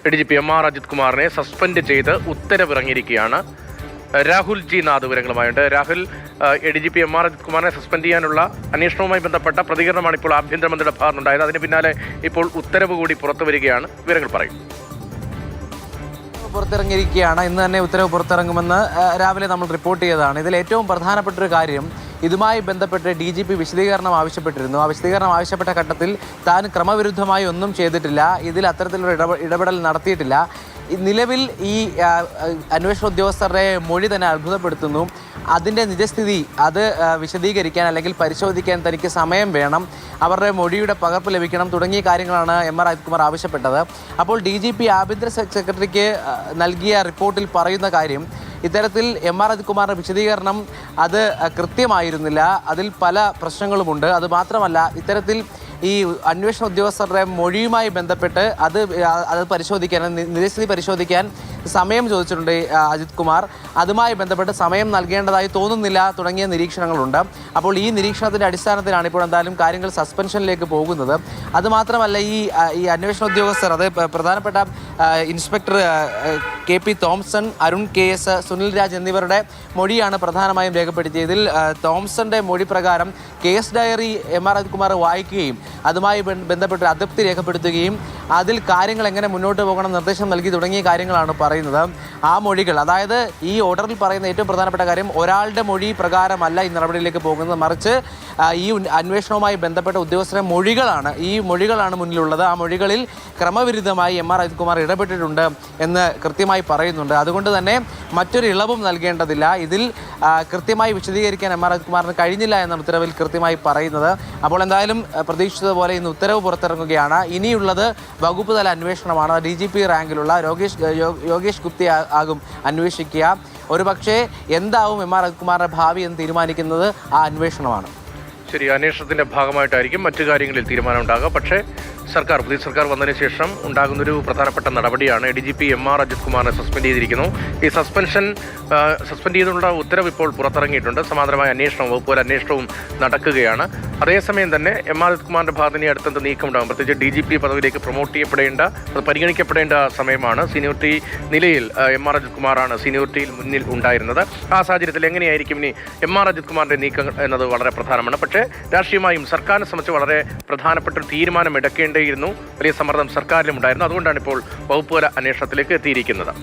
ADGP MR Ajith കുമാറിനെ suspend ചെയ്ത് ഉത്തരവിറങ്ങിയിരിക്കുകയാണ്. രാഹുൽ ജി നാഥ് വിവരങ്ങളുമായുണ്ട്. രാഹുൽ, ADGP MR അജിത് കുമാറിനെ സസ്പെൻഡ് ചെയ്യാനുള്ള അന്വേഷണവുമായി ബന്ധപ്പെട്ട പ്രതികരണമാണ് ഇപ്പോൾ ആഭ്യന്തരമന്ത്രിയുടെ ഭാഗത്തുണ്ടായത്. അതിന് പിന്നാലെ ഇപ്പോൾ ഉത്തരവ് കൂടി പുറത്തു വരികയാണ്. വിവരങ്ങൾ പറയും. പുറത്തിറങ്ങിയിരിക്കുകയാണ്. ഇന്ന് തന്നെ ഉത്തരവ് പുറത്തിറങ്ങുമെന്ന് രാവിലെ നമ്മൾ റിപ്പോർട്ട് ചെയ്തതാണ്. ഇതിൽ ഏറ്റവും പ്രധാനപ്പെട്ടൊരു കാര്യം, ഇതുമായി ബന്ധപ്പെട്ട് DGP വിശദീകരണം ആവശ്യപ്പെട്ടിരുന്നു. ആ വിശദീകരണം ആവശ്യപ്പെട്ട ഘട്ടത്തിൽ താൻ ക്രമവിരുദ്ധമായി ഒന്നും ചെയ്തിട്ടില്ല, ഇതിൽ അത്തരത്തിലൊരു ഇടപെടൽ നടത്തിയിട്ടില്ല. നിലവിൽ ഈ അന്വേഷണ ഉദ്യോഗസ്ഥരുടെ മൊഴി തന്നെ അത്ഭുതപ്പെടുത്തുന്നു. അതിൻ്റെ നിജസ്ഥിതി അത് വിശദീകരിക്കാൻ അല്ലെങ്കിൽ പരിശോധിക്കാൻ തനിക്ക് സമയം വേണം, അവരുടെ മൊഴിയുടെ പകർപ്പ് ലഭിക്കണം തുടങ്ങിയ കാര്യങ്ങളാണ് MR അജിത് കുമാർ ആവശ്യപ്പെട്ടത്. അപ്പോൾ DGP ആഭ്യന്തര സെക്രട്ടറിക്ക് നൽകിയ റിപ്പോർട്ടിൽ പറയുന്ന കാര്യം, ഇത്തരത്തിൽ MR അജിത് കുമാറിൻ്റെ വിശദീകരണം അത് കൃത്യമായിരുന്നില്ല, അതിൽ പല പ്രശ്നങ്ങളുമുണ്ട്. അതുമാത്രമല്ല, ഇത്തരത്തിൽ ഈ അന്വേഷണ ഉദ്യോഗസ്ഥരുടെ മൊഴിയുമായി ബന്ധപ്പെട്ട് അത് പരിശോധിക്കാൻ, നിജസ്ഥിതി പരിശോധിക്കാൻ സമയം ചോദിച്ചിട്ടുണ്ട് അജിത് കുമാർ. അതുമായി ബന്ധപ്പെട്ട് സമയം നൽകേണ്ടതായി തോന്നുന്നില്ല തുടങ്ങിയ നിരീക്ഷണങ്ങളുണ്ട്. അപ്പോൾ ഈ നിരീക്ഷണത്തിൻ്റെ അടിസ്ഥാനത്തിലാണ് ഇപ്പോൾ എന്തായാലും കാര്യങ്ങൾ സസ്പെൻഷനിലേക്ക് പോകുന്നത്. അതുമാത്രമല്ല, ഈ അന്വേഷണ ഉദ്യോഗസ്ഥർ, അത് പ്രധാനപ്പെട്ട inspector KP Thomson, Arun KS, Sunil Raj എന്നിവരുടെ മൊഴിയാണ് പ്രധാനമായും രേഖപ്പെടുത്തിയതിൽ തോംസന്റെ മൊഴി പ്രകാരം case diary MR Ajith Kumar വായിക്കുകയും അതുമായി ബന്ധപ്പെട്ട് അതൃപ്തി രേഖപ്പെടുത്തുകയും അതിൽ കാര്യങ്ങൾ എങ്ങനെ മുന്നോട്ട് പോകണം നിർദ്ദേശം നൽകി തുടങ്ങിയ കാര്യങ്ങളാണ് പറയുന്നത്. ആ മൊഴികൾ, അതായത് ഈ ഓർഡറിൽ പറയുന്ന ഏറ്റവും പ്രധാനപ്പെട്ട കാര്യം, ഒരാളുടെ മൊഴി പ്രകാരമല്ല ഈ നടപടിയിലേക്ക് പോകുന്നത്, മറിച്ച് ഈ അന്വേഷണവുമായി ബന്ധപ്പെട്ട ഉദ്യോഗസ്ഥരുടെ മൊഴികളാണ് മുന്നിലുള്ളത്. ആ മൊഴികളിൽ ക്രമവിരുദ്ധമായി MR അജിത് കുമാർ ഇടപെട്ടിട്ടുണ്ട് എന്ന് കൃത്യമായി പറയുന്നുണ്ട്. അതുകൊണ്ട് തന്നെ മറ്റൊരു ഇളവും നൽകേണ്ടതില്ല. ഇതിൽ കൃത്യമായി വിശദീകരിക്കാൻ MR അജിത് കുമാറിന് കഴിഞ്ഞില്ല എന്നാണ് ഉത്തരവിൽ കൃത്യമായി പറയുന്നത്. അപ്പോൾ എന്തായാലും പ്രതീക്ഷിച്ചതുപോലെ ഇന്ന് ഉത്തരവ് പുറത്തിറങ്ങുകയാണ്. ഇനിയുള്ളത് വകുപ്പ് തല അന്വേഷണമാണ്. DGP റാങ്കിലുള്ള യോഗേഷ് ഗുപ്ത ആകും അന്വേഷിക്കുക. ഒരുപക്ഷെ എന്താവും MR അജിത് കുമാറിന്റെ ഭാവി എന്ന് തീരുമാനിക്കുന്നത് ആ അന്വേഷണമാണ്. ശരി, അന്വേഷണത്തിന്റെ ഭാഗമായിട്ടായിരിക്കും മറ്റു കാര്യങ്ങളിൽ തീരുമാനം ഉണ്ടാകുക. പക്ഷേ പുതിയ സർക്കാർ വന്നതിന് ശേഷം ഉണ്ടാകുന്നൊരു പ്രധാനപ്പെട്ട നടപടിയാണ് ADGP MR അജിത് കുമാറിനെ സസ്പെൻഡ് ചെയ്തിരിക്കുന്നു. ഈ സസ്പെൻഡ് ചെയ്തുള്ള ഉത്തരവ് ഇപ്പോൾ പുറത്തിറങ്ങിയിട്ടുണ്ട്. സമാന്തരമായ വകുപ്പ് അന്വേഷണവും നടക്കുകയാണ്. അതേസമയം തന്നെ MR അജിത് കുമാറിന്റെ ഭാഗത്ത് അടുത്തെന്ത് നീക്കമുണ്ടാകും, പ്രത്യേകിച്ച് DGP പദവിയിലേക്ക് പ്രൊമോട്ട് ചെയ്യപ്പെടേണ്ട, അത് പരിഗണിക്കപ്പെടേണ്ട സമയമാണ്. സീനിയോറിറ്റി നിലയിൽ MR അജിത് കുമാറാണ് സീനിയോറിറ്റിയിൽ മുന്നിൽ ഉണ്ടായിരുന്നത്. ആ സാഹചര്യത്തിൽ എങ്ങനെയായിരിക്കും ഇനി MR അജിത് കുമാറിന്റെ നീക്കം എന്നത് വളരെ പ്രധാനമാണ്. പക്ഷേ രാഷ്ട്രീയമായും സർക്കാരിനെ സംബന്ധിച്ച് വളരെ പ്രധാനപ്പെട്ട ഒരു തീരുമാനം എടുക്കേണ്ടിയിരുന്നു. വലിയ സമ്മർദ്ദം സർക്കാരിലും ഉണ്ടായിരുന്നു. അതുകൊണ്ടാണ് ഇപ്പോൾ വകുപ്പ് തല അന്വേഷണത്തിലേക്ക് എത്തിയിരിക്കുന്നത്.